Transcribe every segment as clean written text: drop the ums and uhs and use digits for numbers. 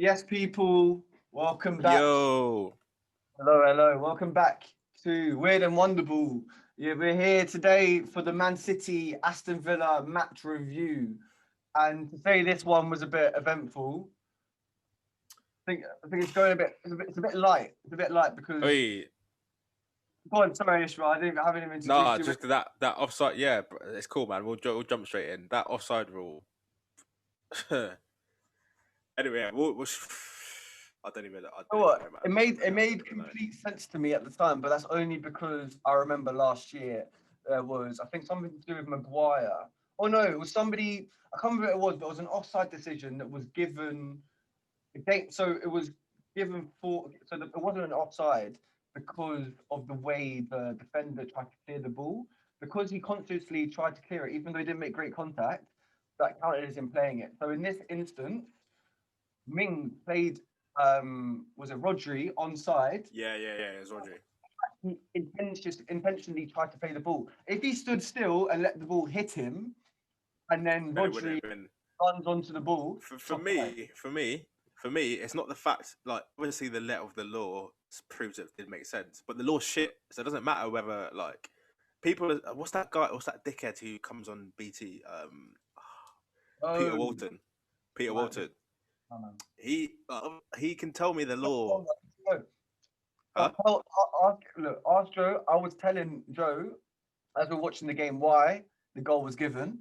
Yes, people, welcome back. Yo, Hello, hello. Welcome back to Weird and Wonderful. Yeah, we're here today for the Man City Aston Villa match review. And to say this one was a bit eventful, I think it's going a bit light. It's a bit light because oi, go on, sorry, Ishmael, I haven't even introduced nah, you. just that offside. Yeah, it's cool, man. We'll jump straight in. That offside rule. Anyway, I don't even. I You don't know even what? know, It man. made I it don't made even know. complete sense to me at the time, but that's only because I remember last year there was, I think, something to do with Maguire. Oh no, it was somebody. I can't remember who it was, but it was an offside decision that was given against. So it was given for. So that it wasn't an offside because of the way the defender tried to clear the ball. Because he consciously tried to clear it, even though he didn't make great contact, that counted as him playing it. So in this instance, Ming played was it Rodri onside. Yeah. It's Rodri. He intentionally tried to play the ball. If he stood still and let the ball hit him, and then Then it wouldn't Rodri have been. runs onto the ball, For, it's for offside. me, for me, for me, it's not the fact. Like, obviously, the letter of the law proves it did make sense, but the law's shit. So it doesn't matter whether like people. What's that guy? What's that dickhead who comes on BT? Peter Oh, Walton. Peter right. Walton. Oh, man. He can tell me the law. Hold on. Huh? Look, ask Joe. I was telling Joe as we're watching the game why the goal was given,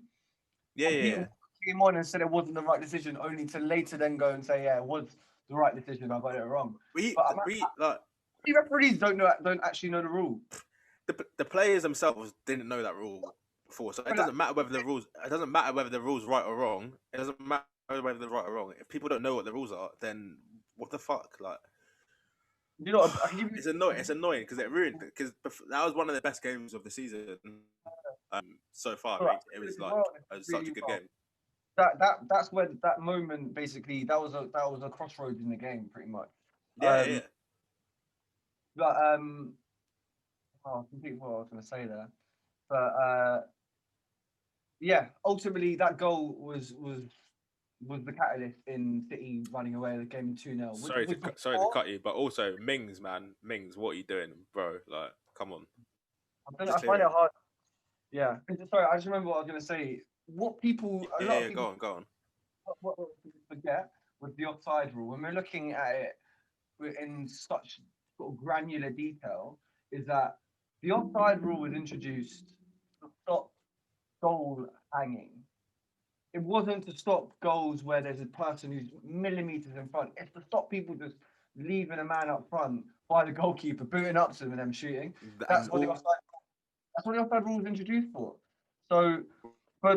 Yeah, and yeah, Peter yeah. came on and said it wasn't the right decision, only to later then go and say, yeah, it was the right decision. I got it wrong. We But we like the referees don't actually know the rule. the players themselves didn't know that rule before, so it But doesn't matter whether the rules. It doesn't matter whether the rules right or wrong. It doesn't matter whether they're right or wrong. If people don't know what the rules are, then what the fuck? Like, you know, I can give you. it's annoying. It's annoying because it ruined. Because that was one of the best games of the season. So far, Oh, I it agree was as well. like it was such Really a good well. game. That's where that moment basically that was a crossroads in the game pretty much. Yeah, yeah. But oh, I completely what I was going to say there. But yeah, ultimately that goal was the catalyst in City running away with the game 2-0. With Sorry to before, cut you, but also Mings, man, Mings, what are you doing, bro? Like, come on, I just clear find it it. hard. Yeah, sorry, I just remember what I was going to say. A lot of Yeah. people Go on. what people forget with the offside rule when we're looking at it in such sort of granular detail is that the offside rule was introduced to stop goal hanging. It wasn't to stop goals where there's a person who's millimeters in front. It's to stop people just leaving a man up front by the goalkeeper, booting up to them and them shooting. And That's what the offside. That's what the offside rule was introduced for. So, all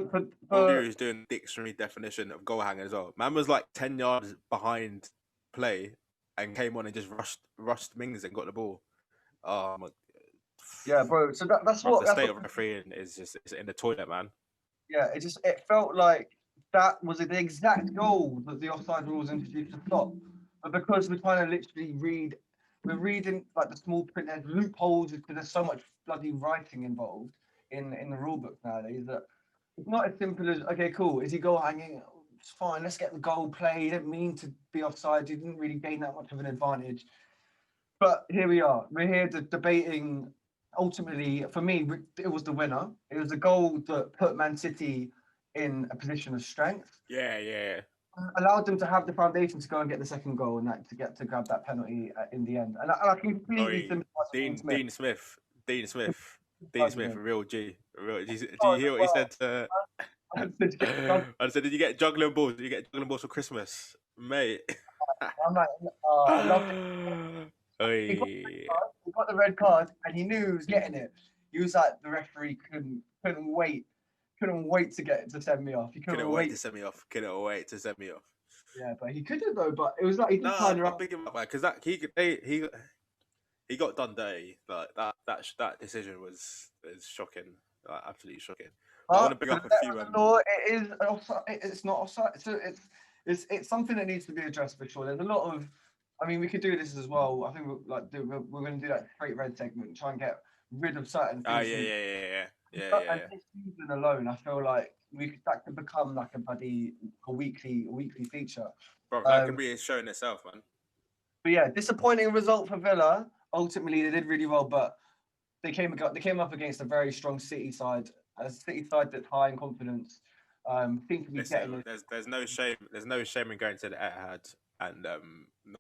for you is doing the dictionary definition of goal hanger as well. Man was like 10 yards behind play and came on and just rushed Mings and got the ball. My, yeah, bro. So the that's state what of refereeing is just it's in the toilet, man. yeah, it felt like that was the exact goal that the offside rule was introduced to stop. But because we're trying to literally we're reading like the small print, there's loopholes because there's so much bloody writing involved in the rule book nowadays that it's not as simple as okay, cool. Is he goal hanging? It's fine. Let's get the goal play. He didn't mean to be offside. He didn't really gain that much of an advantage. But here we are. We're here debating. Ultimately, for me, it was the winner. It was the goal that put Man City in a position of strength, Yeah. allowed them to have the foundation to go and get the second goal and that to get to grab that penalty in the end. And I can Oh, completely sympathise with Dean Smith. Dean Smith, Dean Smith, Dean Sympathise with Smith, him. a real G, a real. Do you Because hear as what he well, said to? I said to get drunk. I said, did you get juggling balls? Did you get juggling balls for Christmas, mate? I'm like, I loved it. He got, Oi. he got the red card and he knew he was getting it. He was like, the referee couldn't wait to get to send me off. He Couldn't couldn't wait to wait. send me off. Couldn't wait to send me off. Yeah, but he could have though. But it was like he No, just turned I'm around. picking him up, man, because he got done dirty. Like that decision was shocking, like, absolutely shocking. But I want But to bring to the up a letter few. of the law, it is offside. It's not offside. So it's something that needs to be addressed for sure. There's a lot of. I mean, we could do this as well. I think we're going to do that straight red segment, try and get rid of certain Ah, things from the. Yeah, yeah, And yeah. this season alone, I feel like that could become like a weekly feature. Bro, that could Um, be showing itself, man. but yeah, disappointing result for Villa. Ultimately, they did really well, but they came up against a very strong City side, a City side that's high in confidence. Seem to be getting Listen, it. there's no shame. There's no shame in going to the Etihad and not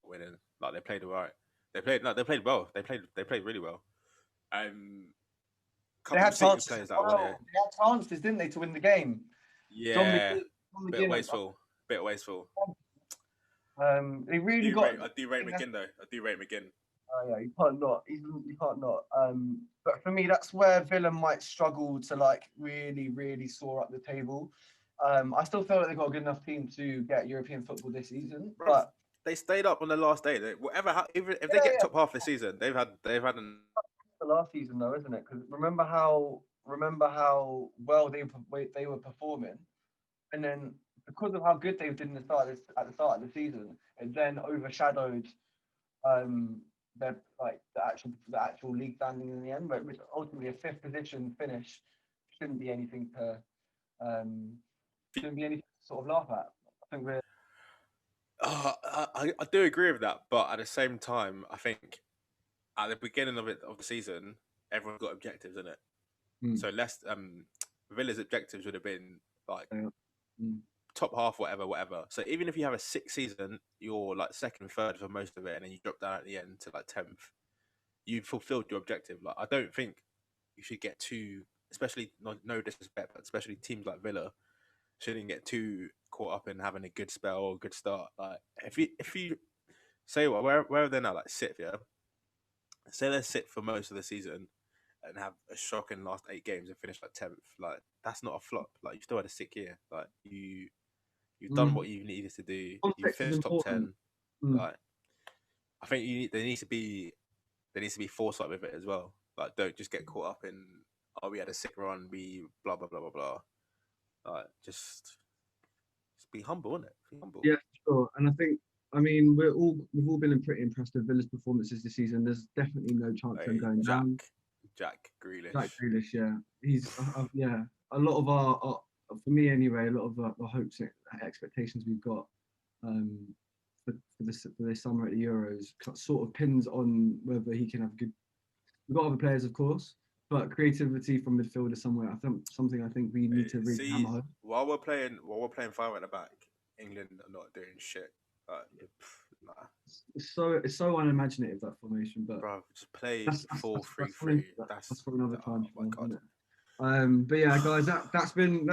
winning. Like they played alright. They played well. They played really well. They Couple had City chances players as that won well. it. They had chances, didn't they, to win the game? John Yeah, McGinn, John bit McGinn, wasteful. Bit wasteful. they really got. I do rate McGinn though. I do rate McGinn. Oh yeah, you can't not. You can't not. But for me, that's where Villa might struggle to like really soar up the table. I still feel like they've got a good enough team to get European football this season. Bro, But they stayed up on the last day. Even if they yeah, get yeah, top half this season, they've had an. the last season though, isn't it? Because remember how well they were performing, and then because of how good they did at the start of the season, it then overshadowed um their like the actual league standing in the end, but which ultimately a fifth position finish shouldn't be anything to um shouldn't be anything to sort of laugh at. I think we're I do agree with that, but at the same time, I think at the beginning of the season, everyone's got objectives in it. mm, So less Villa's objectives would have been like yeah, mm, top half, whatever. So even if you have a sixth season, you're like second, third for most of it, and then you drop down at the end to like 10th. You fulfilled your objective. Like I don't think you should get too, especially no disrespect, but especially teams like Villa shouldn't get too caught up in having a good spell or a good start. Like if you say where are they now? Like sixth, yeah. Say they're sixth for most of the season and have a shocking last 8 games and finish like 10th. Like that's not a flop. Like you still had a sick year. Like you've done mm. what you needed to do. You Context is finished top important. 10. Mm. Like I think there needs to be foresight with it as well. Like don't just get caught up in we had a sick run, we blah blah blah blah blah. Like just be humble, innit? Be humble. Yeah, sure. And I think, I mean, we've all been pretty impressed with Villa's performances this season. There's definitely no chance of them Hey, going down. Jack Grealish. Jack Grealish, yeah, he's yeah. A lot of our for me anyway, a lot of the hopes and expectations we've got um, for this summer at the Euros sort of pins on whether he can have good. We've got other players, of course, but creativity from midfielder somewhere. I think something I think we need to really hammer See, home. while we're playing five at the back, England are not doing shit. Nah, It's so unimaginative, that formation, but bro, just play that's that's four that's, three that's, for, three. that's for another time. Oh my god. Isn't it? But yeah, guys, that's been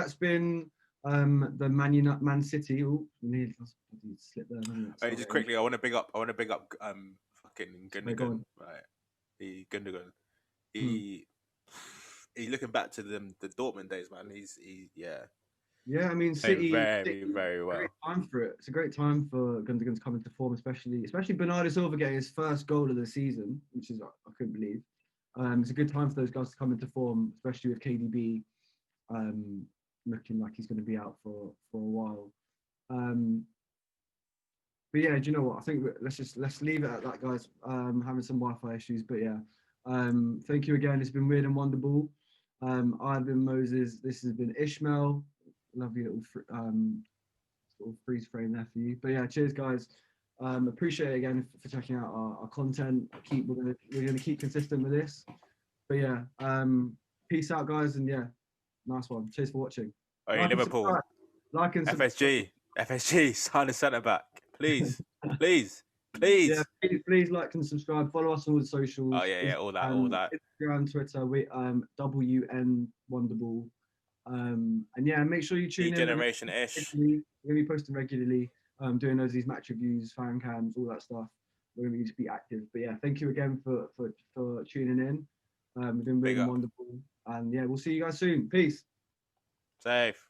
the Man City. Oh, nearly slipped there. Didn't it? Hey, Sorry. just quickly, I want to big up fucking Sorry, go Gundogan. on. Right, Gundogan. Hmm. He's looking back to the Dortmund days, man. Yeah, Yeah, I mean, playing City, very well. great time for it. It's a great time for Gundogan to come into form, especially Bernardo Silva getting his first goal of the season, which is I couldn't believe. It's a good time for those guys to come into form, especially with KDB looking like he's going to be out for a while. But yeah, do you know what? I think let's leave it at that, guys. Having some Wi-Fi issues, but yeah. Thank you again. It's been weird and wonderful. I've been Moses. This has been Ishmael. Lovely little sort of freeze frame there for you. But yeah, cheers, guys. Appreciate it again for checking out our content. We're gonna keep consistent with this. But yeah, peace out, guys, and yeah, nice one. Cheers for watching. Hey, Liverpool, Subscribe. Like and subscribe. FSG, sign a centre back, please, Yeah, please. please like and subscribe. Follow us on all the socials. Oh yeah, all that. Instagram, Twitter, we WN Wonderball. And yeah, make sure you tune in. Generation ish. We're gonna be posting regularly, doing these match reviews, fan cams, all that stuff. We're gonna need to be active. But yeah, thank you again for tuning in. We've been Big really up. wonderful, and yeah, we'll see you guys soon. Peace. Safe.